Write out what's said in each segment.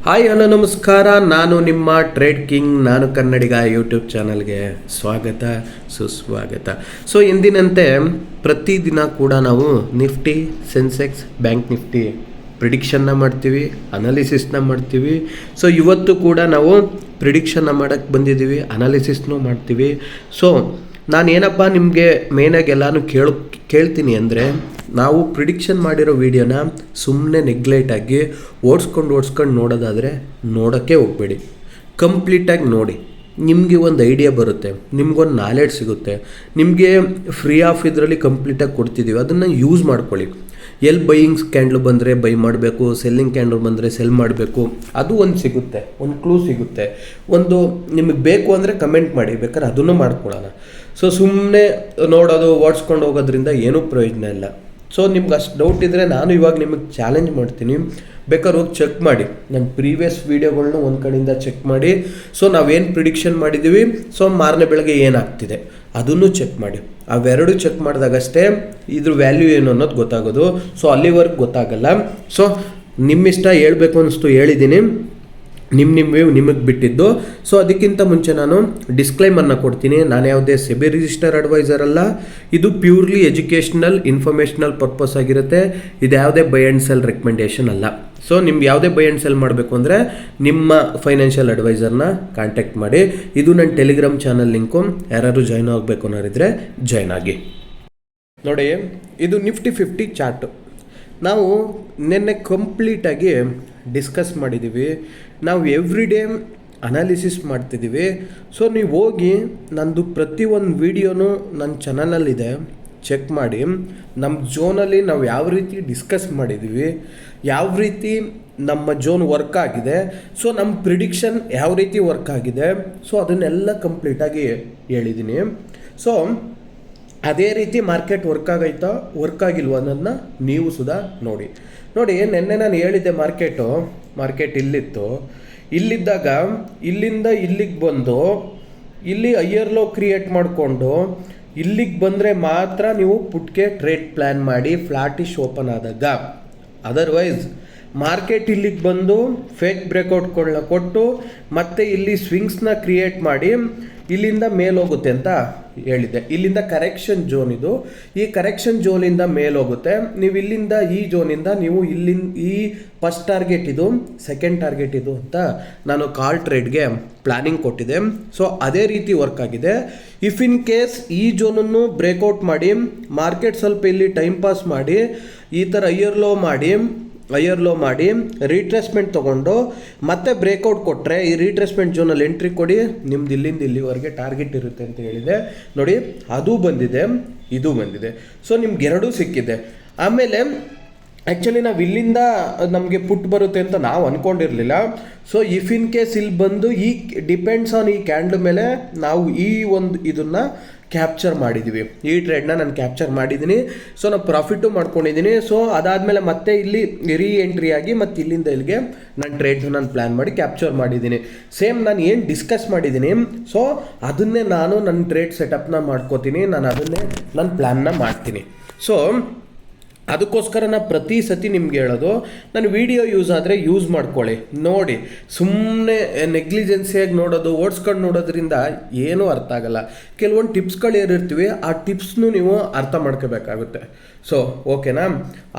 Hi hello ನಮಸ್ಕಾರ. ನಾನು ನಿಮ್ಮ ಟ್ರೇಡ್ ಕಿಂಗ್, ನಾನು ಕನ್ನಡಿಗ. ಯೂಟ್ಯೂಬ್ ಚಾನಲ್ಗೆ ಸ್ವಾಗತ ಸುಸ್ವಾಗತ. ಸೊ ಎಂದಿನಂತೆ ಪ್ರತಿದಿನ ಕೂಡ ನಾವು ನಿಫ್ಟಿ, ಸೆನ್ಸೆಕ್ಸ್, ಬ್ಯಾಂಕ್ ನಿಫ್ಟಿ ಪ್ರಿಡಿಕ್ಷನ್ನ ಮಾಡ್ತೀವಿ, ಅನಾಲಿಸಿಸ್ನ ಮಾಡ್ತೀವಿ. ಸೊ ಇವತ್ತು ಕೂಡ ನಾವು ಪ್ರಿಡಿಕ್ಷನ್ನ ಮಾಡೋಕ್ಕೆ ಬಂದಿದ್ದೀವಿ, ಅನಾಲಿಸಿಸ್ನೂ ಮಾಡ್ತೀವಿ. ಸೊ ನಾನೇನಪ್ಪ ನಿಮಗೆ ಮೇನಾಗಿ ಎಲ್ಲನೂ ಕೇಳ್ತೀನಿ ಅಂದರೆ, ನಾವು ಪ್ರಿಡಿಕ್ಷನ್ ಮಾಡಿರೋ ವೀಡಿಯೋನ ಸುಮ್ಮನೆ ನೆಗ್ಲೆಕ್ಟಾಗಿ ಓಡಿಸ್ಕೊಂಡು ನೋಡೋದಾದರೆ ನೋಡೋಕ್ಕೆ ಹೋಗಬೇಡಿ. ಕಂಪ್ಲೀಟಾಗಿ ನೋಡಿ, ನಿಮಗೆ ಒಂದು ಐಡಿಯಾ ಬರುತ್ತೆ, ನಿಮ್ಗೊಂದು ನಾಲೆಡ್ಜ್ ಸಿಗುತ್ತೆ. ನಿಮಗೆ ಫ್ರೀ ಆಫ್ ಇದರಲ್ಲಿ ಕಂಪ್ಲೀಟಾಗಿ ಕೊಡ್ತಿದ್ದೀವಿ, ಅದನ್ನು ಯೂಸ್ ಮಾಡ್ಕೊಳ್ಳಿ. ಎಲ್ಲಿ ಬೈಯಿಂಗ್ ಕ್ಯಾಂಡ್ಲು ಬಂದರೆ ಬೈ ಮಾಡಬೇಕು, ಸೆಲ್ಲಿಂಗ್ ಕ್ಯಾಂಡ್ಲು ಬಂದರೆ ಸೆಲ್ ಮಾಡಬೇಕು, ಅದು ಒಂದು ಸಿಗುತ್ತೆ, ಒಂದು ಕ್ಲೂ ಸಿಗುತ್ತೆ. ಒಂದು ನಿಮಗೆ ಬೇಕು ಅಂದರೆ ಕಮೆಂಟ್ ಮಾಡಿ, ಬೇಕಾದ್ರೆ ಅದನ್ನು ಮಾಡ್ಕೊಳ್ಳೋಣ. ಸೊ ಸುಮ್ಮನೆ ನೋಡೋದು ಓಡಿಸ್ಕೊಂಡು ಹೋಗೋದ್ರಿಂದ ಏನೂ ಪ್ರಯೋಜನ ಇಲ್ಲ. ಸೊ ನಿಮ್ಗೆ ಅಷ್ಟು ಡೌಟ್ ಇದ್ದರೆ ನಾನು ಇವಾಗ ನಿಮಗೆ ಚಾಲೆಂಜ್ ಮಾಡ್ತೀನಿ, ಬೇಕಾದ್ರೆ ಹೋಗಿ ಚೆಕ್ ಮಾಡಿ. ನನ್ನ ಪ್ರೀವಿಯಸ್ ವೀಡಿಯೋಗಳ್ನ ಒಂದು ಕಡೆಯಿಂದ ಚೆಕ್ ಮಾಡಿ. ಸೊ ನಾವೇನು ಪ್ರಿಡಿಕ್ಷನ್ ಮಾಡಿದ್ದೀವಿ, ಸೊ ಮಾರನೇ ಬೆಳಗ್ಗೆ ಏನಾಗ್ತಿದೆ ಅದನ್ನು ಚೆಕ್ ಮಾಡಿ. ಅವೆರಡು ಚೆಕ್ ಮಾಡಿದಾಗಷ್ಟೇ ಇದ್ರ ವ್ಯಾಲ್ಯೂ ಏನು ಅನ್ನೋದು ಗೊತ್ತಾಗೋದು. ಸೊ ಅಲ್ಲಿವರೆಗೆ ಗೊತ್ತಾಗಲ್ಲ. ಸೊ ನಿಮ್ಮಿಷ್ಟ, ಹೇಳ್ಬೇಕು ಅನ್ನಿಸ್ತು ಹೇಳಿದ್ದೀನಿ, ನಿಮಗೆ ಬಿಟ್ಟಿದ್ದು. ಸೊ ಅದಕ್ಕಿಂತ ಮುಂಚೆ ನಾನು ಡಿಸ್ಕ್ಲೈಮರ್ನ ಕೊಡ್ತೀನಿ. ನಾನು ಯಾವುದೇ ಸೆಬಿ ರಿಜಿಸ್ಟರ್ ಅಡ್ವೈಸರ್ ಅಲ್ಲ. ಇದು ಪ್ಯೂರ್ಲಿ ಎಜುಕೇಷನಲ್ ಇನ್ಫಾರ್ಮೇಷನಲ್ ಪರ್ಪಸ್ ಆಗಿರುತ್ತೆ. ಇದು ಯಾವುದೇ ಬೈ ಆ್ಯಂಡ್ ಸೆಲ್ ರೆಕಮೆಂಡೇಷನ್ ಅಲ್ಲ. ಸೊ ನಿಮ್ಗೆ ಯಾವುದೇ ಬೈ ಆ್ಯಂಡ್ ಸೆಲ್ ಮಾಡಬೇಕು ಅಂದರೆ ನಿಮ್ಮ ಫೈನಾನ್ಷಿಯಲ್ ಅಡ್ವೈಸರ್ನ ಕಾಂಟ್ಯಾಕ್ಟ್ ಮಾಡಿ. ಇದು ನನ್ನ ಟೆಲಿಗ್ರಾಮ್ ಚಾನಲ್ ಲಿಂಕು, ಯಾರು ಜಾಯ್ನ್ ಆಗಬೇಕು ಅನ್ನೋರಿದ್ರೆ ಜಾಯ್ನ್ ಆಗಿ. ನೋಡಿ, ಇದು ನಿಫ್ಟಿ 50 ಚಾರ್ಟು ನಾವು ನಿನ್ನೆ ಕಂಪ್ಲೀಟಾಗಿ ಡಿಸ್ಕಸ್ ಮಾಡಿದ್ದೀವಿ. ನಾವು ಎವ್ರಿ ಡೇ ಅನಾಲಿಸಿಸ್ ಮಾಡ್ತಿದ್ದೀವಿ. ಸೊ ನೀವು ಹೋಗಿ ನಂದು ಪ್ರತಿಯೊಂದು ವೀಡಿಯೋನು ನನ್ನ ಚಾನಲಲ್ಲಿದೆ, ಚೆಕ್ ಮಾಡಿ. ನಮ್ಮ ಝೋನಲ್ಲಿ ನಾವು ಯಾವ ರೀತಿ ಡಿಸ್ಕಸ್ ಮಾಡಿದ್ದೀವಿ, ಯಾವ ರೀತಿ ನಮ್ಮ ಝೋನ್ ವರ್ಕ್ ಆಗಿದೆ, ಸೊ ನಮ್ಮ ಪ್ರಿಡಿಕ್ಷನ್ ಯಾವ ರೀತಿ ವರ್ಕ್ ಆಗಿದೆ, ಸೊ ಅದನ್ನೆಲ್ಲ ಕಂಪ್ಲೀಟಾಗಿ ಹೇಳಿದ್ದೀನಿ. ಸೊ ಅದೇ ರೀತಿ ಮಾರ್ಕೆಟ್ ವರ್ಕ್ ಆಗೈತಾ ವರ್ಕ್ ಆಗಿಲ್ವ ಅನ್ನೋದನ್ನ ನೀವು ಸುಧಾ ನೋಡಿ. ನೆನ್ನೆ ನಾನು ಹೇಳಿದ್ದೆ, ಮಾರ್ಕೆಟ್ ಇಲ್ಲಿತ್ತು. ಇಲ್ಲಿದ್ದಾಗ ಇಲ್ಲಿಂದ ಇಲ್ಲಿಗೆ ಬಂದು ಇಲ್ಲಿ ಹೈಯರ್ ಲೋ ಕ್ರಿಯೇಟ್ ಮಾಡಿಕೊಂಡು ಇಲ್ಲಿಗೆ ಬಂದರೆ ಮಾತ್ರ ನೀವು ಪುಟ್ಗೆ ಟ್ರೇಡ್ ಪ್ಲ್ಯಾನ್ ಮಾಡಿ ಫ್ಲಾಟಿಶ್ ಓಪನ್ ಆದಾಗ. ಅದರ್ವೈಸ್ ಮಾರ್ಕೆಟ್ ಇಲ್ಲಿಗೆ ಬಂದು ಫೇಕ್ ಬ್ರೇಕ್ಔಟ್ ಕೊಟ್ಟು ಮತ್ತೆ ಇಲ್ಲಿ ಸ್ವಿಂಗ್ಸ್ನ ಕ್ರಿಯೇಟ್ ಮಾಡಿ ಇಲ್ಲಿಂದ ಮೇಲೋಗುತ್ತೆ ಅಂತ ಹೇಳಿದ್ದೆ. ಇಲ್ಲಿಂದ ಕರೆಕ್ಷನ್ ಝೋನ್ ಇದು. ಈ ಕರೆಕ್ಷನ್ ಝೋನಿಂದ ಮೇಲೋಗುತ್ತೆ. ನೀವು ಇಲ್ಲಿಂದ ಈ ಝೋನಿಂದ ನೀವು ಈ ಫಸ್ಟ್ ಟಾರ್ಗೆಟ್ ಇದು, ಸೆಕೆಂಡ್ ಟಾರ್ಗೆಟ್ ಇದು ಅಂತ ನಾನು ಕಾಲ್ ಟ್ರೇಡ್ಗೆ ಪ್ಲಾನಿಂಗ್ ಕೊಟ್ಟಿದ್ದೆ. ಸೊ ಅದೇ ರೀತಿ ವರ್ಕ್ ಆಗಿದೆ. ಇಫ್ ಇನ್ ಕೇಸ್ ಈ ಝೋನನ್ನು ಬ್ರೇಕ್ಔಟ್ ಮಾಡಿ ಮಾರ್ಕೆಟ್ ಸ್ವಲ್ಪ ಇಲ್ಲಿ ಟೈಮ್ ಪಾಸ್ ಮಾಡಿ ಈ ಥರ ಹೈಯರ್ ಲೋ ಮಾಡಿ ರೀಟ್ರೇಸ್ಮೆಂಟ್ ತೊಗೊಂಡು ಮತ್ತೆ ಬ್ರೇಕ್ಔಟ್ ಕೊಟ್ಟರೆ ಈ ರೀಟ್ರೇಸ್ಮೆಂಟ್ ಝೋನಲ್ಲಿ ಎಂಟ್ರಿ ಕೊಡಿ. ನಿಮ್ದು ಇಲ್ಲಿಂದ ಇಲ್ಲಿವರೆಗೆ ಟಾರ್ಗೆಟ್ ಇರುತ್ತೆ ಅಂತ ಹೇಳಿದೆ. ನೋಡಿ, ಅದು ಬಂದಿದೆ, ಇದು ಬಂದಿದೆ. ಸೊ ನಿಮ್ಗೆ ಎರಡೂ ಸಿಕ್ಕಿದೆ. ಆಮೇಲೆ ಆ್ಯಕ್ಚುಲಿ ನಾವು ಇಲ್ಲಿಂದ ನಮಗೆ ಪುಟ್ ಬರುತ್ತೆ ಅಂತ ನಾವು ಅಂದ್ಕೊಂಡಿರಲಿಲ್ಲ. ಸೊ ಇಫ್ ಇನ್ ಕೇಸ್ ಇಲ್ಲಿ ಬಂದು ಈ ಡಿಪೆಂಡ್ಸ್ ಆನ್ ಈ ಕ್ಯಾಂಡಲ್ ಮೇಲೆ ನಾವು ಈ ಒಂದು ಇದನ್ನು ಕ್ಯಾಪ್ಚರ್ ಮಾಡಿದ್ದೀವಿ. ಈ ಟ್ರೇಡ್ನ ನಾನು ಕ್ಯಾಪ್ಚರ್ ಮಾಡಿದ್ದೀನಿ. ಸೊ ನಾನು ಪ್ರಾಫಿಟು ಮಾಡ್ಕೊಂಡಿದ್ದೀನಿ. ಸೊ ಅದಾದಮೇಲೆ ಮತ್ತೆ ಇಲ್ಲಿ ರೀ ಎಂಟ್ರಿ ಆಗಿ ಮತ್ತೆ ಇಲ್ಲಿಂದ ಇಲ್ಲಿಗೆ ನಾನು ಟ್ರೇಡ್ನ ನಾನು ಪ್ಲ್ಯಾನ್ ಮಾಡಿ ಕ್ಯಾಪ್ಚರ್ ಮಾಡಿದ್ದೀನಿ. ಸೇಮ್ ನಾನು ಏನು ಡಿಸ್ಕಸ್ ಮಾಡಿದ್ದೀನಿ, ಸೊ ಅದನ್ನೇ ನಾನು ನನ್ನ ಟ್ರೇಡ್ ಸೆಟಪ್ನ ಮಾಡ್ಕೋತೀನಿ. ನಾನು ಅದನ್ನೇ ನನ್ನ ಪ್ಲ್ಯಾನ್ನ ಮಾಡ್ತೀನಿ. ಸೊ ಅದಕ್ಕೋಸ್ಕರ ನಾನು ಪ್ರತಿ ಸತಿ ನಿಮ್ಗೆ ಹೇಳೋದು, ನನ್ನ ವಿಡಿಯೋ ಯೂಸ್ ಆದರೆ ಯೂಸ್ ಮಾಡ್ಕೊಳ್ಳಿ. ನೋಡಿ, ಸುಮ್ಮನೆ ನೆಗ್ಲಿಜೆನ್ಸಿಯಾಗಿ ನೋಡೋದು, ಓಡಿಸ್ಕೊಂಡು ನೋಡೋದ್ರಿಂದ ಏನೂ ಅರ್ಥ ಆಗಲ್ಲ. ಕೆಲವೊಂದು ಟಿಪ್ಸ್ಗಳು ಏನಿರ್ತೀವಿ, ಆ ಟಿಪ್ಸ್ನು ನೀವು ಅರ್ಥ ಮಾಡ್ಕೋಬೇಕಾಗುತ್ತೆ. ಸೊ ಓಕೆನಾ?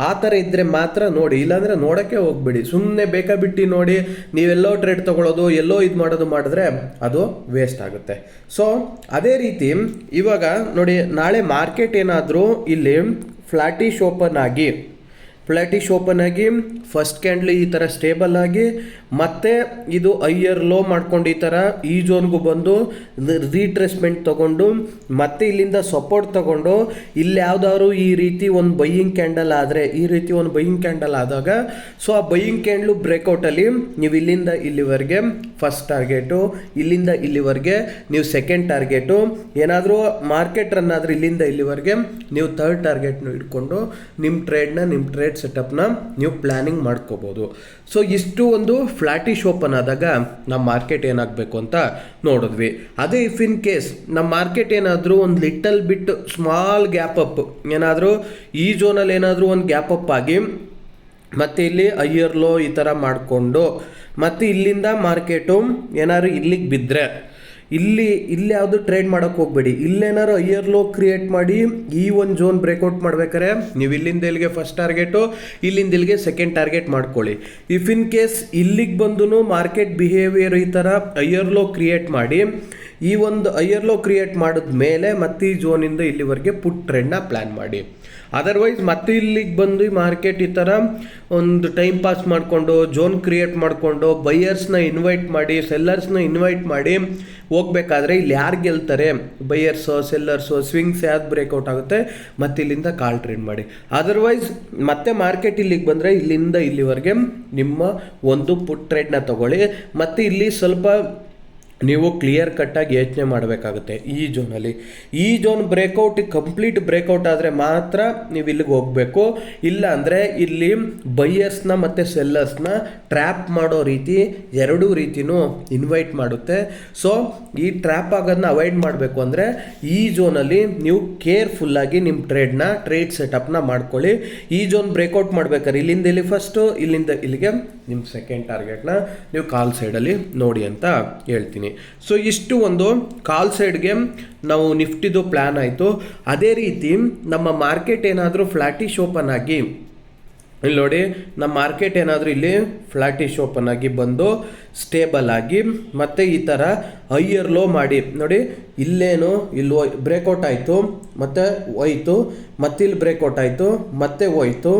ಆ ಥರ ಇದ್ದರೆ ಮಾತ್ರ ನೋಡಿ, ಇಲ್ಲಾಂದರೆ ನೋಡೋಕ್ಕೆ ಹೋಗ್ಬೇಡಿ. ಸುಮ್ಮನೆ ಬೇಕಾಬಿಟ್ಟು ನೋಡಿ ನೀವೆಲ್ಲೋ ಟ್ರೇಡ್ ತೊಗೊಳ್ಳೋದು, ಎಲ್ಲೋ ಇದು ಮಾಡಿದ್ರೆ ಅದು ವೇಸ್ಟ್ ಆಗುತ್ತೆ. ಸೊ ಅದೇ ರೀತಿ ಇವಾಗ ನೋಡಿ, ನಾಳೆ ಮಾರ್ಕೆಟ್ ಏನಾದರೂ ಇಲ್ಲಿ ಫ್ಲಾಟಿಶ್ ಓಪನ್ ಆಗಿ ಫಸ್ಟ್ ಕ್ಯಾಂಡ್ಲ್ ಈ ಥರ ಸ್ಟೇಬಲ್ ಆಗಿ ಮತ್ತೆ ಇದು ಹೈಯರ್ ಲೋ ಮಾಡ್ಕೊಂಡು ಈ ಥರ ಈ ಝೋನ್ಗೂ ಬಂದು ರೀಟ್ರೇಸ್ಮೆಂಟ್ ತೊಗೊಂಡು ಮತ್ತೆ ಇಲ್ಲಿಂದ ಸಪೋರ್ಟ್ ತೊಗೊಂಡು ಇಲ್ಲಿ ಯಾವುದಾದ್ರು ಈ ರೀತಿ ಒಂದು ಬೈಯಿಂಗ್ ಕ್ಯಾಂಡಲ್ ಆದರೆ, ಈ ರೀತಿ ಒಂದು ಬೈಯಿಂಗ್ ಕ್ಯಾಂಡಲ್ ಆದಾಗ, ಸೊ ಆ ಬೈಯಿಂಗ್ ಕ್ಯಾಂಡ್ಲು ಬ್ರೇಕ್ಔಟಲ್ಲಿ ನೀವು ಇಲ್ಲಿಂದ ಇಲ್ಲಿವರೆಗೆ ಫಸ್ಟ್ ಟಾರ್ಗೆಟು, ಇಲ್ಲಿಂದ ಇಲ್ಲಿವರೆಗೆ ನೀವು ಸೆಕೆಂಡ್ ಟಾರ್ಗೆಟು, ಏನಾದರೂ ಮಾರ್ಕೆಟ್ ರನ್ ಆದರೆ ಇಲ್ಲಿಂದ ಇಲ್ಲಿವರೆಗೆ ನೀವು ಥರ್ಡ್ ಟಾರ್ಗೆಟ್ನ ಇಟ್ಕೊಂಡು ನಿಮ್ಮ ಟ್ರೇಡ್ ಸೆಟಪ್ನ ನೀವು ಪ್ಲ್ಯಾನಿಂಗ್ ಮಾಡ್ಕೋಬೋದು. ಸೊ ಇಷ್ಟು ಒಂದು ಫ್ಲಾಟಿಶ್ ಓಪನ್ ಆದಾಗ ನಮ್ಮ ಮಾರ್ಕೆಟ್ ಏನಾಗಬೇಕು ಅಂತ ನೋಡಿದ್ವಿ. ಅದೇ ಇಫ್ ಇನ್ ಕೇಸ್ ನಮ್ಮ ಮಾರ್ಕೆಟ್ ಏನಾದರೂ ಒಂದು little bit small gap up, ಏನಾದರೂ ಈ ಝೋನಲ್ಲಿ ಏನಾದರೂ ಒಂದು ಗ್ಯಾಪ್ ಅಪ್ ಆಗಿ ಮತ್ತು ಇಲ್ಲಿ ಹೈಯರ್ ಲೋ ಈ ಥರ ಮಾಡಿಕೊಂಡು ಮತ್ತು ಇಲ್ಲಿಂದ ಮಾರ್ಕೆಟು ಏನಾದ್ರು ಇಲ್ಲಿಗೆ ಬಿದ್ದರೆ ಇಲ್ಲಿ ಯಾವುದು ಟ್ರೇಡ್ ಮಾಡೋಕ್ಕೆ ಹೋಗಬೇಡಿ. ಇಲ್ಲೇನಾದ್ರು ಹೈಯರ್ ಲೋ ಕ್ರಿಯೇಟ್ ಮಾಡಿ ಈ ಒಂದು ಝೋನ್ ಬ್ರೇಕ್ಔಟ್ ಮಾಡ್ಬೇಕಾರೆ ನೀವು ಇಲ್ಲಿಂದ ಇಲ್ಲಿಗೆ ಫಸ್ಟ್ ಟಾರ್ಗೆಟು, ಇಲ್ಲಿಂದ ಇಲ್ಲಿಗೆ ಸೆಕೆಂಡ್ ಟಾರ್ಗೆಟ್ ಮಾಡ್ಕೊಳ್ಳಿ. ಇಫ್ ಇನ್ ಕೇಸ್ ಇಲ್ಲಿಗೆ ಬಂದು ಮಾರ್ಕೆಟ್ ಬಿಹೇವಿಯರ್ ಈ ಥರ ಹೈಯರ್ ಲೋ ಕ್ರಿಯೇಟ್ ಮಾಡಿ, ಈ ಒಂದು ಹೈಯರ್ ಲೋ ಕ್ರಿಯೇಟ್ ಮಾಡಿದ ಮೇಲೆ ಮತ್ತೆ ಈ ಝೋನಿಂದ ಇಲ್ಲಿವರೆಗೆ ಪುಟ್ ಟ್ರೆಂಡ್ನ ಪ್ಲ್ಯಾನ್ ಮಾಡಿ. ಅದರ್ವೈಸ್ ಮತ್ತೆ ಇಲ್ಲಿಗೆ ಬಂದು ಈ ಮಾರ್ಕೆಟ್ ಈ ಥರ ಒಂದು ಟೈಮ್ ಪಾಸ್ ಮಾಡಿಕೊಂಡು ಝೋನ್ ಕ್ರಿಯೇಟ್ ಮಾಡಿಕೊಂಡು ಬೈಯರ್ಸ್ನ ಇನ್ವೈಟ್ ಮಾಡಿ ಸೆಲ್ಲರ್ಸ್ನ ಇನ್ವೈಟ್ ಮಾಡಿ ಹೋಗ್ಬೇಕಾದ್ರೆ ಇಲ್ಲಿ ಯಾರು ಗೆಲ್ತಾರೆ, ಬೈಯರ್ಸು ಸೆಲ್ಲರ್ಸು, ಸ್ವಿಂಗ್ಸ್ ಯಾವ್ದು ಬ್ರೇಕ್ಔಟ್ ಆಗುತ್ತೆ ಮತ್ತು ಇಲ್ಲಿಂದ ಕಾಲ್ ಟ್ರೇಡ್ ಮಾಡಿ. ಅದರ್ವೈಸ್ ಮತ್ತೆ ಮಾರ್ಕೆಟ್ ಇಲ್ಲಿಗೆ ಬಂದರೆ ಇಲ್ಲಿಂದ ಇಲ್ಲಿವರೆಗೆ ನಿಮ್ಮ ಒಂದು ಪುಟ್ ಟ್ರೇಡ್ನ ತಗೊಳ್ಳಿ. ಮತ್ತು ಇಲ್ಲಿ ಸ್ವಲ್ಪ ನೀವು ಕ್ಲಿಯರ್ ಕಟ್ಟಾಗಿ ಯೋಚನೆ ಮಾಡಬೇಕಾಗುತ್ತೆ. ಈ ಝೋನಲ್ಲಿ ಈ ಝೋನ್ ಕಂಪ್ಲೀಟ್ ಬ್ರೇಕ್ಔಟ್ ಆದರೆ ಮಾತ್ರ ನೀವು ಇಲ್ಲಿಗೆ ಹೋಗಬೇಕು. ಇಲ್ಲ ಅಂದರೆ ಇಲ್ಲಿ ಬೈಯರ್ಸ್ನ ಮತ್ತು ಸೆಲ್ಲರ್ಸ್ನ ಟ್ರ್ಯಾಪ್ ಮಾಡೋ ರೀತಿ ಎರಡೂ ರೀತಿಯೂ ಇನ್ವೈಟ್ ಮಾಡುತ್ತೆ. ಸೊ ಈ ಟ್ರ್ಯಾಪ್ ಆಗೋದನ್ನ ಅವಾಯ್ಡ್ ಮಾಡಬೇಕು ಅಂದರೆ ಈ ಝೋನಲ್ಲಿ ನೀವು ಕೇರ್ಫುಲ್ಲಾಗಿ ನಿಮ್ಮ ಟ್ರೇಡ್ ಸೆಟಪ್ನ ಮಾಡ್ಕೊಳ್ಳಿ. ಈ ಝೋನ್ ಬ್ರೇಕ್ಔಟ್ ಮಾಡ್ಬೇಕಾದ್ರೆ ಇಲ್ಲಿಂದ ಇಲ್ಲಿ ಫಸ್ಟು, ಇಲ್ಲಿಂದ ಇಲ್ಲಿಗೆ ನಿಮ್ಮ ಸೆಕೆಂಡ್ ಟಾರ್ಗೆಟ್ನ ನೀವು ಕಾಲ್ ಸೈಡಲ್ಲಿ ನೋಡಿ ಅಂತ ಹೇಳ್ತೀನಿ. ಸೊ ಇಷ್ಟು ಒಂದು ಕಾಲ್ ಸೈಡ್ಗೆ ನಾವು ನಿಫ್ಟಿದು ಪ್ಲ್ಯಾನ್ ಆಯಿತು. ಅದೇ ರೀತಿ ನಮ್ಮ ಮಾರ್ಕೆಟ್ ಏನಾದರೂ ಫ್ಲ್ಯಾಟಿಶ್ ಓಪನ್ ಆಗಿ ಇಲ್ಲಿ ನೋಡಿ, ನಮ್ಮ ಮಾರ್ಕೆಟ್ ಏನಾದರೂ ಇಲ್ಲಿ ಫ್ಲ್ಯಾಟಿಶ್ ಓಪನ್ ಆಗಿ ಬಂದು ಸ್ಟೇಬಲ್ ಆಗಿ ಮತ್ತೆ ಈ ಥರ ಹೈಯರ್ ಲೋ ಮಾಡಿ ನೋಡಿ, ಇಲ್ಲೇನು ಇಲ್ಲಿ ಬ್ರೇಕ್ಔಟ್ ಆಯಿತು ಮತ್ತು ಹೋಯ್ತು, ಮತ್ತೆ ಇಲ್ಲಿ ಬ್ರೇಕ್ಔಟ್ ಆಯಿತು ಮತ್ತೆ ಹೋಯ್ತು,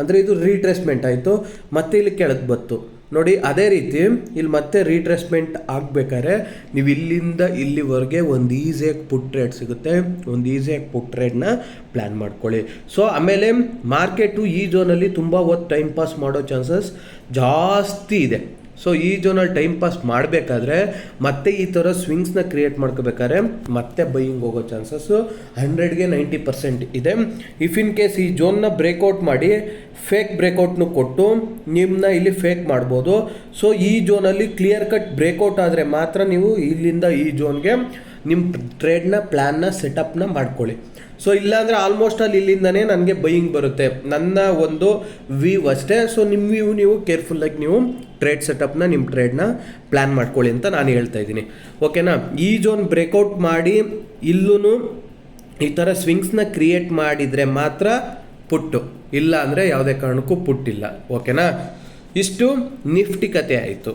ಅಂದರೆ ಇದು ರೀಟ್ರೇಸ್ಮೆಂಟ್ ಆಯಿತು, ಮತ್ತೆ ಇಲ್ಲಿ ಕೆಳಗೆ ಬತ್ತು ನೋಡಿ. ಅದೇ ರೀತಿ ಇಲ್ಲಿ ಮತ್ತೆ ರೀಟ್ರೇಸ್ಮೆಂಟ್ ಆಗಬೇಕಾದ್ರೆ ನೀವು ಇಲ್ಲಿಂದ ಇಲ್ಲಿವರೆಗೆ ಒಂದು ಈಸಿಯಾಗಿ ಪುಟ್ ಟ್ರೇಡ್ ಸಿಗುತ್ತೆ, ಒಂದು ಈಸಿಯಾಗಿ ಪುಟ್ ಟ್ರೇಡ್ನ ಪ್ಲ್ಯಾನ್ ಮಾಡ್ಕೊಳ್ಳಿ. ಸೊ ಆಮೇಲೆ ಮಾರ್ಕೆಟು ಈ ಝೋನಲ್ಲಿ ತುಂಬ ಹೊತ್ತು ಟೈಮ್ ಪಾಸ್ ಮಾಡೋ ಚಾನ್ಸಸ್ ಜಾಸ್ತಿ ಇದೆ. ಸೊ ಈ ಝೋನಲ್ಲಿ ಟೈಮ್ ಪಾಸ್ ಮಾಡಬೇಕಾದ್ರೆ ಮತ್ತೆ ಈ ಥರ ಸ್ವಿಂಗ್ಸ್ನ ಕ್ರಿಯೇಟ್ ಮಾಡ್ಕೋಬೇಕಾದ್ರೆ ಮತ್ತೆ ಬೈಯಿಂಗ್ ಹೋಗೋ ಚಾನ್ಸಸ್ಸು 100ಗೆ 90% ಇದೆ. ಇಫ್ ಇನ್ ಕೇಸ್ ಈ ಝೋನ್ನ ಬ್ರೇಕ್ಔಟ್ ಮಾಡಿ ಫೇಕ್ ಬ್ರೇಕ್ಔಟ್ನು ಕೊಟ್ಟು ನಿಮ್ಮನ್ನ ಇಲ್ಲಿ ಫೇಕ್ ಮಾಡ್ಬೋದು. ಸೊ ಈ ಝೋನಲ್ಲಿ ಕ್ಲಿಯರ್ ಕಟ್ ಬ್ರೇಕ್ಔಟ್ ಆದರೆ ಮಾತ್ರ ನೀವು ಇಲ್ಲಿಂದ ಈ ಝೋನ್ಗೆ ನಿಮ್ಮ ಟ್ರೇಡ್ನ ಪ್ಲ್ಯಾನ್ನ ಸೆಟಪ್ನ ಮಾಡ್ಕೊಳ್ಳಿ. ಸೊ ಇಲ್ಲಾಂದರೆ ಆಲ್ಮೋಸ್ಟ್ ಅಲ್ಲಿ ಇಲ್ಲಿಂದನೇ ನನಗೆ ಬೈಯಿಂಗ್ ಬರುತ್ತೆ, ನನ್ನ ಒಂದು ವ್ಯೂ ಅಷ್ಟೇ. ಸೊ ನಿಮ್ಮ ವ್ಯೂ ನೀವು ಕೇರ್ಫುಲ್ಲಾಗಿ ನೀವು ಟ್ರೇಡ್ ಸೆಟಪ್ನ ನಿಮ್ಮ ಟ್ರೇಡ್ನ ಪ್ಲ್ಯಾನ್ ಮಾಡ್ಕೊಳ್ಳಿ ಅಂತ ನಾನು ಹೇಳ್ತಾ ಇದ್ದೀನಿ. ಓಕೆನಾ? ಈ ಝೋನ್ ಬ್ರೇಕ್ಔಟ್ ಮಾಡಿ ಇಲ್ಲೂ ಈ ಥರ ಸ್ವಿಂಗ್ಸ್ನ ಕ್ರಿಯೇಟ್ ಮಾಡಿದರೆ ಮಾತ್ರ ಪುಟ್ಟು, ಇಲ್ಲ ಅಂದರೆ ಯಾವುದೇ ಕಾರಣಕ್ಕೂ ಪುಟ್ಟಿಲ್ಲ. ಓಕೆನಾ? ಇಷ್ಟು ನಿಫ್ಟಿ ಕತೆ ಆಯಿತು.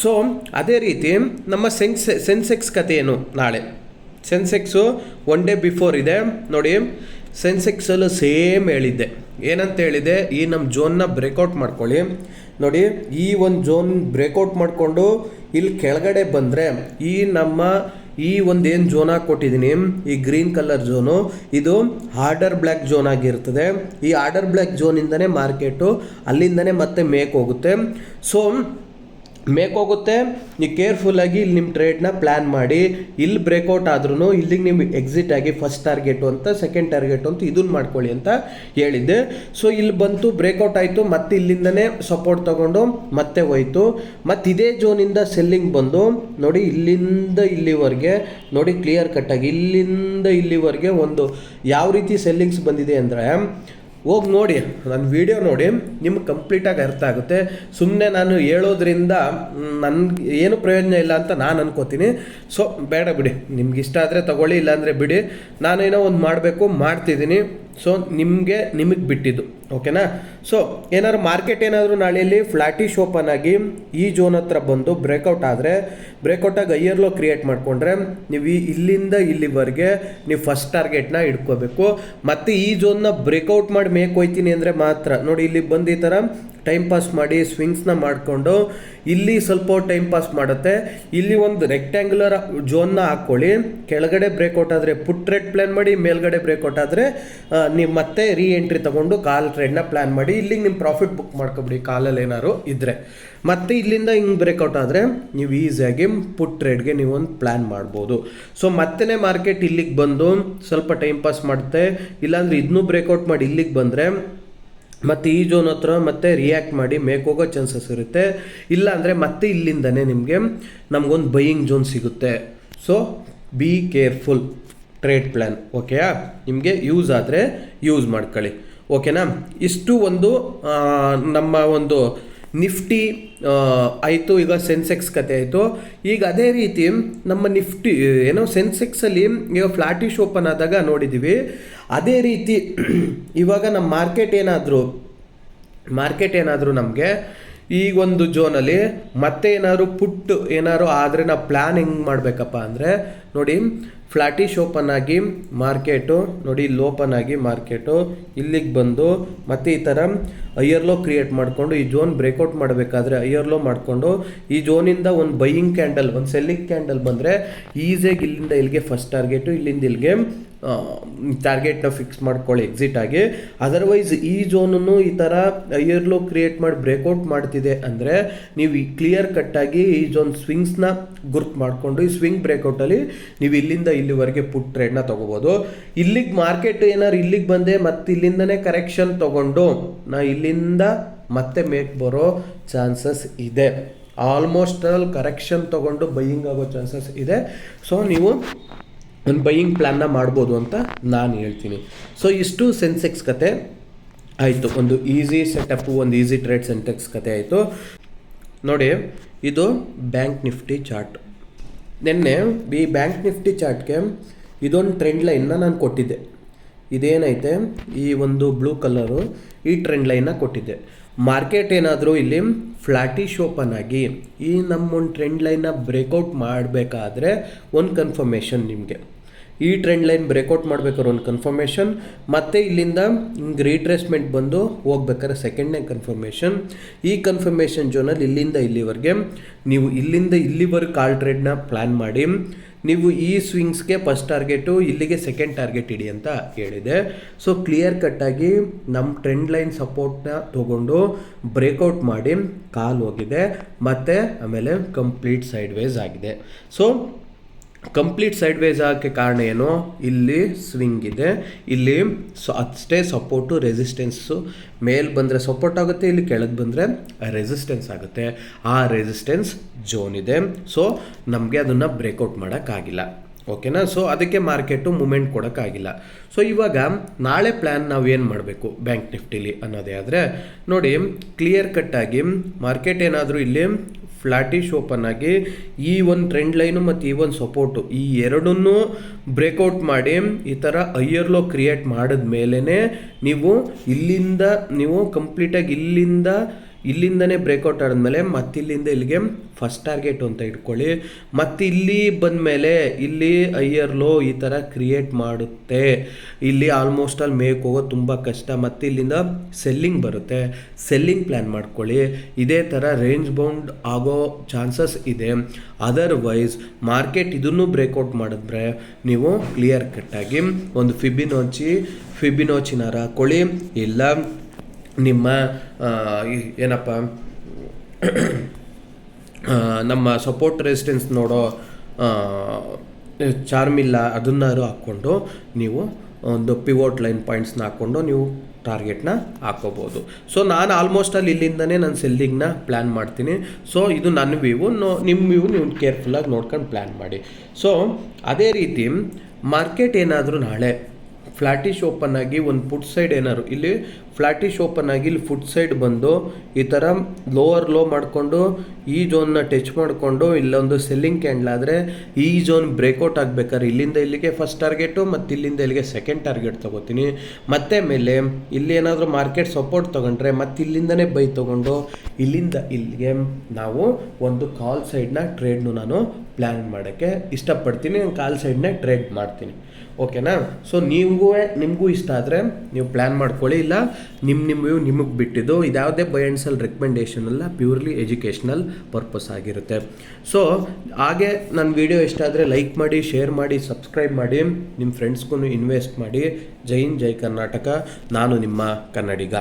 ಸೊ ಅದೇ ರೀತಿ ನಮ್ಮ ಸೆನ್ಸೆಕ್ಸ್ ಕತೆ ಏನು, ನಾಳೆ ಸೆನ್ಸೆಕ್ಸು ಒನ್ ಡೇ ಬಿಫೋರ್ ಇದೆ ನೋಡಿ. ಸೆನ್ಸೆಕ್ಸಲ್ಲೂ ಸೇಮ್ ಹೇಳಿದ್ದೆ, ಏನಂತ ಹೇಳಿದೆ, ಈ ನಮ್ಮ ಝೋನ್ನ ಬ್ರೇಕ್ಔಟ್ ಮಾಡ್ಕೊಳ್ಳಿ ನೋಡಿ. ಈ ಒಂದು ಝೋನ್ ಬ್ರೇಕ್ಔಟ್ ಮಾಡಿಕೊಂಡು ಇಲ್ಲಿ ಕೆಳಗಡೆ ಬಂದರೆ ಈ ನಮ್ಮ ಈ ಒಂದು ಏನು ಝೋನಾಗಿ ಕೊಟ್ಟಿದ್ದೀನಿ, ಈ ಗ್ರೀನ್ ಕಲರ್ ಝೋನು, ಇದು ಆರ್ಡರ್ ಬ್ಲ್ಯಾಕ್ ಝೋನ್ ಆಗಿರ್ತದೆ. ಈ ಆರ್ಡರ್ ಬ್ಲ್ಯಾಕ್ ಝೋನಿಂದನೇ ಮಾರ್ಕೆಟು ಅಲ್ಲಿಂದನೇ ಮತ್ತೆ ಮೇಕ್ ಹೋಗುತ್ತೆ. ಸೊ ಮೇಕ್ ಹೋಗುತ್ತೆ, ನೀವು ಕೇರ್ಫುಲ್ಲಾಗಿ ಇಲ್ಲಿ ನಿಮ್ಮ ಟ್ರೇಡ್ನ ಪ್ಲ್ಯಾನ್ ಮಾಡಿ. ಇಲ್ಲಿ ಬ್ರೇಕ್ಔಟ್ ಆದ್ರೂ ಇಲ್ಲಿಗೆ ನೀವು ಎಕ್ಸಿಟ್ ಆಗಿ ಫಸ್ಟ್ ಟಾರ್ಗೆಟು ಅಂತ ಸೆಕೆಂಡ್ ಟಾರ್ಗೆಟು ಅಂತ ಇದನ್ನು ಮಾಡ್ಕೊಳ್ಳಿ ಅಂತ ಹೇಳಿದ್ದೆ. ಸೊ ಇಲ್ಲಿ ಬಂತು, ಬ್ರೇಕ್ಔಟ್ ಆಯಿತು, ಮತ್ತೆ ಇಲ್ಲಿಂದನೇ ಸಪೋರ್ಟ್ ತೊಗೊಂಡು ಮತ್ತೆ ಹೋಯ್ತು. ಮತ್ತು ಇದೇ ಝೋನಿಂದ ಸೆಲ್ಲಿಂಗ್ ಬಂದು ನೋಡಿ, ಇಲ್ಲಿಂದ ಇಲ್ಲಿವರೆಗೆ ನೋಡಿ ಕ್ಲಿಯರ್ ಕಟ್ಟಾಗಿ ಇಲ್ಲಿಂದ ಇಲ್ಲಿವರೆಗೆ ಒಂದು ಯಾವ ರೀತಿ ಸೆಲ್ಲಿಂಗ್ಸ್ ಬಂದಿದೆ ಅಂದರೆ ಹೋಗಿ ನೋಡಿ, ನನ್ನ ವಿಡಿಯೋ ನೋಡಿ, ನಿಮ್ಗೆ ಕಂಪ್ಲೀಟಾಗಿ ಅರ್ಥ ಆಗುತ್ತೆ. ಸುಮ್ಮನೆ ನಾನು ಹೇಳೋದ್ರಿಂದ ನನಗೆ ಏನು ಪ್ರಯೋಜನ ಇಲ್ಲ ಅಂತ ನಾನು ಅನ್ಕೋತೀನಿ. ಸೊ ಬೇಡ ಬಿಡಿ, ನಿಮ್ಗೆ ಇಷ್ಟ ಆದರೆ ತಗೊಳ್ಳಿ, ಇಲ್ಲಾಂದರೆ ಬಿಡಿ. ನಾನೇನೋ ಒಂದು ಮಾಡಬೇಕು ಮಾಡ್ತಿದ್ದೀನಿ. ಸೊ ನಿಮಗೆ ಬಿಟ್ಟಿದ್ದು. ಓಕೆನಾ? ಸೊ ಏನಾದ್ರು ಮಾರ್ಕೆಟ್ ಏನಾದರೂ ನಾಳೆಯಲ್ಲಿ ಫ್ಲ್ಯಾಟಿಶ್ ಓಪನ್ ಆಗಿ ಈ ಝೋನ್ ಹತ್ರ ಬಂದು ಬ್ರೇಕ್ಔಟ್ ಆದರೆ, ಬ್ರೇಕ್ಔಟಾಗಿ ಹೈಯರ್ ಲೋ ಕ್ರಿಯೇಟ್ ಮಾಡಿಕೊಂಡ್ರೆ ನೀವು ಇಲ್ಲಿಂದ ಇಲ್ಲಿವರೆಗೆ ನೀವು ಫಸ್ಟ್ ಟಾರ್ಗೆಟ್ನ ಇಟ್ಕೋಬೇಕು. ಮತ್ತು ಈ ಝೋನ್ನ ಬ್ರೇಕ್ಔಟ್ ಮಾಡಿ ಮೇಕ್ ಹೋಯ್ತೀನಿ ಅಂದರೆ ಮಾತ್ರ ನೋಡಿ, ಇಲ್ಲಿ ಬಂದು ಈ ಥರ ಟೈಮ್ ಪಾಸ್ ಮಾಡಿ ಸ್ವಿಂಗ್ಸ್ನ ಮಾಡಿಕೊಂಡು ಇಲ್ಲಿ ಸ್ವಲ್ಪ ಟೈಮ್ ಪಾಸ್ ಮಾಡುತ್ತೆ. ಇಲ್ಲಿ ಒಂದು ರೆಕ್ಟ್ಯಾಂಗ್ಯುಲರ್ ಝೋನ್ನ ಹಾಕ್ಕೊಳ್ಳಿ. ಕೆಳಗಡೆ ಬ್ರೇಕ್ಔಟ್ ಆದರೆ ಪುಟ್ ಟ್ರೇಡ್ ಪ್ಲ್ಯಾನ್ ಮಾಡಿ, ಮೇಲ್ಗಡೆ ಬ್ರೇಕ್ಔಟ್ ಆದರೆ ನೀವು ಮತ್ತೆ ರೀ ಎಂಟ್ರಿ ತೊಗೊಂಡು ಕಾಲ್ ಟ್ರೇಡ್ನ ಪ್ಲ್ಯಾನ್ ಮಾಡಿ. ಇಲ್ಲಿಗೆ ನಿಮ್ಮ ಪ್ರಾಫಿಟ್ ಬುಕ್ ಮಾಡ್ಕೊಬಿಡಿ ಕಾಲಲ್ಲಿ ಏನಾದ್ರು ಇದ್ದರೆ. ಮತ್ತು ಇಲ್ಲಿಂದ ಹಿಂಗೆ ಬ್ರೇಕ್ಔಟ್ ಆದರೆ ನೀವು ಈಸಿಯಾಗಿ ಪುಟ್ ಟ್ರೇಡ್ಗೆ ನೀವು ಒಂದು ಪ್ಲ್ಯಾನ್ ಮಾಡ್ಬೋದು. ಸೊ ಮತ್ತೆ ಮಾರ್ಕೆಟ್ ಇಲ್ಲಿಗೆ ಬಂದು ಸ್ವಲ್ಪ ಟೈಮ್ ಪಾಸ್ ಮಾಡುತ್ತೆ, ಇಲ್ಲಾಂದರೆ ಇದನ್ನೂ ಬ್ರೇಕ್ಔಟ್ ಮಾಡಿ ಇಲ್ಲಿಗೆ ಬಂದರೆ ಮತ್ತು ಈ ಝೋನ್ ಹತ್ರ ಮತ್ತೆ ರಿಯಾಕ್ಟ್ ಮಾಡಿ ಮೇಕ್ ಹೋಗೋ ಚಾನ್ಸಸ್ ಇರುತ್ತೆ. ಇಲ್ಲ ಅಂದರೆ ಮತ್ತೆ ಇಲ್ಲಿಂದನೇ ನಿಮಗೆ ನಮಗೊಂದು ಬೈಯಿಂಗ್ ಝೋನ್ ಸಿಗುತ್ತೆ. So be careful trade plan. ಓಕೆಯಾ? ನಿಮಗೆ ಯೂಸ್ ಆದರೆ ಯೂಸ್ ಮಾಡ್ಕೊಳ್ಳಿ. ಓಕೆನಾ. ಇಷ್ಟು ಒಂದು ನಮ್ಮ ಒಂದು ನಿಫ್ಟಿ ಆಯಿತು. ಈಗ ಸೆನ್ಸೆಕ್ಸ್ ಕತೆ ಆಯಿತು. ಈಗ ಅದೇ ರೀತಿ ನಮ್ಮ ನಿಫ್ಟಿ ಸೆನ್ಸೆಕ್ಸಲ್ಲಿ ಈಗ ಫ್ಲಾಟಿಶ್ ಓಪನ್ ಆದಾಗ ನೋಡಿದ್ದೀವಿ. ಅದೇ ರೀತಿ ಇವಾಗ ನಮ್ಮ ಮಾರ್ಕೆಟ್ ಏನಾದರೂ ನಮಗೆ ಈಗ ಒಂದು ಝೋನಲ್ಲಿ ಮತ್ತೆ ಏನಾದ್ರು ಆದರೆ ನಾವು ಪ್ಲ್ಯಾನ್ ಹೆಂಗೆ ಮಾಡಬೇಕಪ್ಪ ಅಂದರೆ ನೋಡಿ, ಫ್ಲಾಟಿಶ್ ಓಪನ್ ಆಗಿ ಮಾರ್ಕೆಟು ನೋಡಿ, ಇಲ್ಲಿ ಓಪನ್ ಆಗಿ ಮಾರ್ಕೆಟು ಇಲ್ಲಿಗೆ ಬಂದು ಮತ್ತೆ ಈ ಥರ ಹೈಯರ್ ಲೋ ಕ್ರಿಯೇಟ್ ಮಾಡಿಕೊಂಡು ಈ ಝೋನ್ ಬ್ರೇಕ್ಔಟ್ ಮಾಡಬೇಕಾದ್ರೆ ಹೈಯರ್ ಲೋ ಮಾಡಿಕೊಂಡು ಈ ಝೋನಿಂದ ಒಂದು ಬೈಯಿಂಗ್ ಕ್ಯಾಂಡಲ್, ಒಂದು ಸೆಲ್ಲಿಂಗ್ ಕ್ಯಾಂಡಲ್ ಬಂದರೆ ಈಸಿಯಾಗಿ ಇಲ್ಲಿಂದ ಇಲ್ಲಿಗೆ ಫಸ್ಟ್ ಟಾರ್ಗೆಟು, ಇಲ್ಲಿಂದ ಇಲ್ಲಿಗೆ ಟಾರ್ಗೆಟ್ನ ಫಿಕ್ಸ್ ಮಾಡ್ಕೊಳ್ಳಿ ಎಕ್ಸಿಟ್ ಆಗಿ. ಅದರ್ವೈಸ್ ಈ ಝೋನನ್ನು ಈ ಥರ ಹೈಯರ್ ಲೋ ಕ್ರಿಯೇಟ್ ಮಾಡಿ ಬ್ರೇಕ್ಔಟ್ ಮಾಡ್ತಿದೆ ಅಂದರೆ ನೀವು ಈ ಕ್ಲಿಯರ್ ಕಟ್ಟಾಗಿ ಈ ಝೋನ್ ಸ್ವಿಂಗ್ಸ್ನ ಗುರ್ತು ಮಾಡಿಕೊಂಡು ಈ ಸ್ವಿಂಗ್ ಬ್ರೇಕ್ಔಟಲ್ಲಿ ನೀವು ಇಲ್ಲಿಂದ ಇಲ್ಲಿವರೆಗೆ ಪುಟ್ ಟ್ರೇಡ್ನ ತೊಗೋಬೋದು. ಇಲ್ಲಿಗೆ ಮಾರ್ಕೆಟ್ ಇಲ್ಲಿಗೆ ಬಂದೆ ಮತ್ತೆ ಇಲ್ಲಿಂದನೇ ಕರೆಕ್ಷನ್ ತೊಗೊಂಡು ಇಲ್ಲಿಂದ ಮತ್ತೆ ಮೇಕ್ ಬರೋ ಚಾನ್ಸಸ್ ಇದೆ. ಆಲ್ಮೋಸ್ಟ್ ಆಲ್ ಕರೆಕ್ಷನ್ ತೊಗೊಂಡು ಬೈಯಿಂಗ್ ಆಗೋ ಚಾನ್ಸಸ್ ಇದೆ. ಸೊ ನೀವು ಒಂದು ಬೈಯಿಂಗ್ ಪ್ಲ್ಯಾನ್ನ ಮಾಡ್ಬೋದು ಅಂತ ನಾನು ಹೇಳ್ತೀನಿ. ಸೊ ಇಷ್ಟು ಸೆನ್ಸೆಕ್ಸ್ ಕತೆ ಆಯಿತು. ಒಂದು ಈಸಿ ಸೆಟಪ್ಪು, ಒಂದು ಈಸಿ ಟ್ರೇಡ್ ಸೆನ್ಸೆಕ್ಸ್ ಕತೆ ಆಯಿತು. ನೋಡಿ, ಇದು ಬ್ಯಾಂಕ್ ನಿಫ್ಟಿ ಚಾರ್ಟ್. ನಿನ್ನೆ ಈ ಬ್ಯಾಂಕ್ ನಿಫ್ಟಿ ಚಾರ್ಟ್ಗೆ ಇದೊಂದು ಟ್ರೆಂಡ್ ಲೈನ್ನ ನಾನು ಕೊಟ್ಟಿದ್ದೆ. ಇದೇನೈತೆ ಈ ಒಂದು ಬ್ಲೂ ಕಲರು, ಈ ಟ್ರೆಂಡ್ ಲೈನ್ನ ಕೊಟ್ಟಿದ್ದೆ. ಮಾರ್ಕೆಟ್ ಏನಾದರೂ ಇಲ್ಲಿ ಫ್ಲಾಟಿಶ್ ಓಪನ್ ಆಗಿ ಈ ನಮ್ಮೊಂದು ಟ್ರೆಂಡ್ ಲೈನ್ನ ಬ್ರೇಕ್ಔಟ್ ಮಾಡಬೇಕಾದ್ರೆ ಒಂದು ಕನ್ಫರ್ಮೇಷನ್ ನಿಮಗೆ, ಈ ಟ್ರೆಂಡ್ ಲೈನ್ ಬ್ರೇಕ್ಔಟ್ ಮಾಡಬೇಕಾದ್ರೆ ಒಂದು ಕನ್ಫರ್ಮೇಷನ್, ಮತ್ತು ಇಲ್ಲಿಂದ ಹಿಂಗೆ ರೀಟ್ರೇಸ್ಮೆಂಟ್ ಬಂದು ಹೋಗ್ಬೇಕಾದ್ರೆ ಸೆಕೆಂಡ್ನೇ ಕನ್ಫರ್ಮೇಷನ್. ಈ ಕನ್ಫರ್ಮೇಷನ್ ಝೋನಲ್ಲಿ ಇಲ್ಲಿಂದ ಇಲ್ಲಿವರೆಗೆ ನೀವು ಇಲ್ಲಿಂದ ಇಲ್ಲಿವರೆಗೆ ಕಾಲ್ ಟ್ರೇಡ್ನ ಪ್ಲ್ಯಾನ್ ಮಾಡಿ ನೀವು ಈ ಸ್ವಿಂಗ್ಸ್ಗೆ ಫಸ್ಟ್ ಟಾರ್ಗೆಟು, ಇಲ್ಲಿಗೆ ಸೆಕೆಂಡ್ ಟಾರ್ಗೆಟ್ ಇಡಿ ಅಂತ ಹೇಳಿದೆ. ಸೊ ಕ್ಲಿಯರ್ ಕಟ್ಟಾಗಿ ನಮ್ಮ ಟ್ರೆಂಡ್ ಲೈನ್ ಸಪೋರ್ಟ್ನ ತೊಗೊಂಡು ಬ್ರೇಕ್ಔಟ್ ಮಾಡಿ ಕಾಲ್ ಹೋಗಿದೆ, ಮತ್ತು ಆಮೇಲೆ ಕಂಪ್ಲೀಟ್ ಸೈಡ್ ವೇಸ್ ಆಗಿದೆ. ಸೊ ಕಂಪ್ಲೀಟ್ ಸೈಡ್ ವೇಸ್ ಆಗೋಕ್ಕೆ ಕಾರಣ ಏನು, ಇಲ್ಲಿ ಸ್ವಿಂಗ್ ಇದೆ, ಇಲ್ಲಿ ಅಷ್ಟೇ ಸಪೋರ್ಟು ರೆಸಿಸ್ಟೆನ್ಸು. ಮೇಲೆ ಬಂದರೆ ಸಪೋರ್ಟ್ ಆಗುತ್ತೆ, ಇಲ್ಲಿ ಕೆಳಗೆ ಬಂದರೆ ರೆಸಿಸ್ಟೆನ್ಸ್ ಆಗುತ್ತೆ. ಆ ರೆಸಿಸ್ಟೆನ್ಸ್ ಝೋನ್ ಇದೆ. ಸೊ ನಮಗೆ ಅದನ್ನು ಬ್ರೇಕ್ಔಟ್ ಮಾಡೋಕ್ಕಾಗಿಲ್ಲ. ಓಕೆನಾ. ಸೊ ಅದಕ್ಕೆ ಮಾರ್ಕೆಟು ಮೂಮೆಂಟ್ ಕೊಡೋಕ್ಕಾಗಿಲ್ಲ. ಸೊ ಇವಾಗ ನಾಳೆ ಪ್ಲ್ಯಾನ್ ನಾವು ಏನು ಮಾಡಬೇಕು ಬ್ಯಾಂಕ್ ನಿಫ್ಟಿಲಿ ಅನ್ನೋದೇ ಆದರೆ ನೋಡಿ, ಕ್ಲಿಯರ್ ಕಟ್ಟಾಗಿ ಮಾರ್ಕೆಟ್ ಏನಾದರೂ ಇಲ್ಲಿ ಫ್ಲಾಟಿಶ್ ಓಪನ್ ಆಗಿ ಈ ಒಂದು ಟ್ರೆಂಡ್ ಲೈನು ಮತ್ತು ಈ ಒಂದು ಸಪೋರ್ಟು ಈ ಎರಡನ್ನೂ ಬ್ರೇಕ್ಔಟ್ ಮಾಡಿ ಈ ಥರ ಹೈಯರ್ ಲೋ ಕ್ರಿಯೇಟ್ ಮಾಡಿದ ಮೇಲೇ ನೀವು ಕಂಪ್ಲೀಟಾಗಿ ಇಲ್ಲಿಂದನೇ ಬ್ರೇಕ್ಔಟ್ ಆದಮೇಲೆ ಮತ್ತಿಲ್ಲಿಂದ ಇಲ್ಲಿಗೆ ಫಸ್ಟ್ ಟಾರ್ಗೆಟ್ ಅಂತ ಇಟ್ಕೊಳ್ಳಿ. ಮತ್ತು ಇಲ್ಲಿ ಬಂದಮೇಲೆ ಇಲ್ಲಿ ಹೈಯರ್ ಲೋ ಈ ಥರ ಕ್ರಿಯೇಟ್ ಮಾಡುತ್ತೆ. ಇಲ್ಲಿ ಆಲ್ಮೋಸ್ಟ್ ಆಲ್ ಮೇಕ್ ಹೋಗೋದು ತುಂಬ ಕಷ್ಟ. ಮತ್ತು ಇಲ್ಲಿಂದ ಸೆಲ್ಲಿಂಗ್ ಬರುತ್ತೆ, ಸೆಲ್ಲಿಂಗ್ ಪ್ಲ್ಯಾನ್ ಮಾಡ್ಕೊಳ್ಳಿ. ಇದೇ ಥರ ರೇಂಜ್ ಬೌಂಡ್ ಆಗೋ ಚಾನ್ಸಸ್ ಇದೆ. ಅದರ್ವೈಸ್ ಮಾರ್ಕೆಟ್ ಇದನ್ನು ಬ್ರೇಕ್ಔಟ್ ಮಾಡಿದ್ರೆ ನೀವು ಕ್ಲಿಯರ್ ಕಟ್ಟಾಗಿ ಒಂದು ಫಿಬಿನೋಚಿನಾರ ಹಾಕ್ಕೊಳ್ಳಿ, ಇಲ್ಲ ನಿಮ್ಮ ನಮ್ಮ ಸಪೋರ್ಟ್ ರೆಸಿಸ್ಟೆನ್ಸ್ ನೋಡೋ ಚಾರ್ಮಿಲ್ಲ ಅದನ್ನಾರು ಹಾಕ್ಕೊಂಡು ನೀವು ಒಂದು ಪಿವೋಟ್ ಲೈನ್ ಪಾಯಿಂಟ್ಸ್ನ ಹಾಕ್ಕೊಂಡು ನೀವು ಟಾರ್ಗೆಟ್ನ ಹಾಕೋಬೋದು. ಸೊ ನಾನು ಆಲ್ಮೋಸ್ಟ್ ಅಲ್ಲಿ ಇಲ್ಲಿಂದನೇ ನಾನು ಸೆಲ್ಲಿಂಗ್ನ ಪ್ಲ್ಯಾನ್ ಮಾಡ್ತೀನಿ. ಸೊ ಇದು ನನ್ನ ವ್ಯೂ, ನಿಮ್ಮ ವ್ಯೂ ನೀವು ಕೇರ್ಫುಲ್ಲಾಗಿ ನೋಡ್ಕೊಂಡು ಪ್ಲ್ಯಾನ್ ಮಾಡಿ. ಸೊ ಅದೇ ರೀತಿ ಮಾರ್ಕೆಟ್ ಏನಾದರೂ ನಾಳೆ ಫ್ಲಾಟಿಶ್ ಓಪನ್ ಆಗಿ ಒಂದು ಫುಟ್ ಸೈಡ್ ಏನಾದ್ರು ಇಲ್ಲಿ ಫ್ಲಾಟಿಶ್ ಓಪನ್ ಆಗಿ ಇಲ್ಲಿ ಫುಟ್ ಸೈಡ್ ಬಂದು ಈ ಥರ ಲೋವರ್ ಲೋ ಮಾಡಿಕೊಂಡು ಈ ಝೋನ್ನ ಟಚ್ ಮಾಡಿಕೊಂಡು ಇಲ್ಲೊಂದು ಸೆಲ್ಲಿಂಗ್ ಕ್ಯಾಂಡಲ್ ಆದರೆ ಈ ಝೋನ್ ಬ್ರೇಕ್ಔಟ್ ಆಗಬೇಕಾದ್ರೆ ಇಲ್ಲಿಂದ ಇಲ್ಲಿಗೆ ಫಸ್ಟ್ ಟಾರ್ಗೆಟು ಮತ್ತು ಇಲ್ಲಿಂದ ಇಲ್ಲಿಗೆ ಸೆಕೆಂಡ್ ಟಾರ್ಗೆಟ್ ತೊಗೋತೀನಿ. ಮತ್ತೆ ಮೇಲೆ ಇಲ್ಲಿ ಏನಾದರೂ ಮಾರ್ಕೆಟ್ ಸಪೋರ್ಟ್ ತೊಗೊಂಡ್ರೆ ಮತ್ತು ಇಲ್ಲಿಂದನೇ ಬೈ ತೊಗೊಂಡು ಇಲ್ಲಿಂದ ಇಲ್ಲಿಗೆ ನಾವು ಒಂದು ಕಾಲ್ ಸೈಡ್ನ ಟ್ರೇಡ್ನು ನಾನು ಪ್ಲ್ಯಾನ್ ಮಾಡೋಕ್ಕೆ ಇಷ್ಟಪಡ್ತೀನಿ. ನಾನು ಕಾಲ್ ಸೈಡ್ನ ಟ್ರೇಡ್ ಮಾಡ್ತೀನಿ. ಓಕೆನಾ. ಸೊ ನಿಮಗೂ ಇಷ್ಟ ಆದರೆ ನೀವು ಪ್ಲ್ಯಾನ್ ಮಾಡ್ಕೊಳ್ಳಿ, ಇಲ್ಲ ನಿಮಗೆ ಬಿಟ್ಟಿದ್ದು. ಇದ್ಯಾವುದೇ ಬೈ ಆ್ಯಂಡ್ ಸೆಲ್ ರೆಕಮೆಂಡೇಷನ್ ಅಲ್ಲ, ಪ್ಯೂರ್ಲಿ ಎಜುಕೇಷ್ನಲ್ ಪರ್ಪಸ್ ಆಗಿರುತ್ತೆ. ಸೊ ಹಾಗೆ ನನ್ನ ವಿಡಿಯೋ ಇಷ್ಟ ಆದರೆ ಲೈಕ್ ಮಾಡಿ, ಶೇರ್ ಮಾಡಿ, ಸಬ್ಸ್ಕ್ರೈಬ್ ಮಾಡಿ, ನಿಮ್ಮ ಫ್ರೆಂಡ್ಸ್ಗೂ ಇನ್ವೆಸ್ಟ್ ಮಾಡಿ. ಜೈ ಹಿಂದ್, ಜೈ ಕರ್ನಾಟಕ. ನಾನು ನಿಮ್ಮ ಕನ್ನಡಿಗ.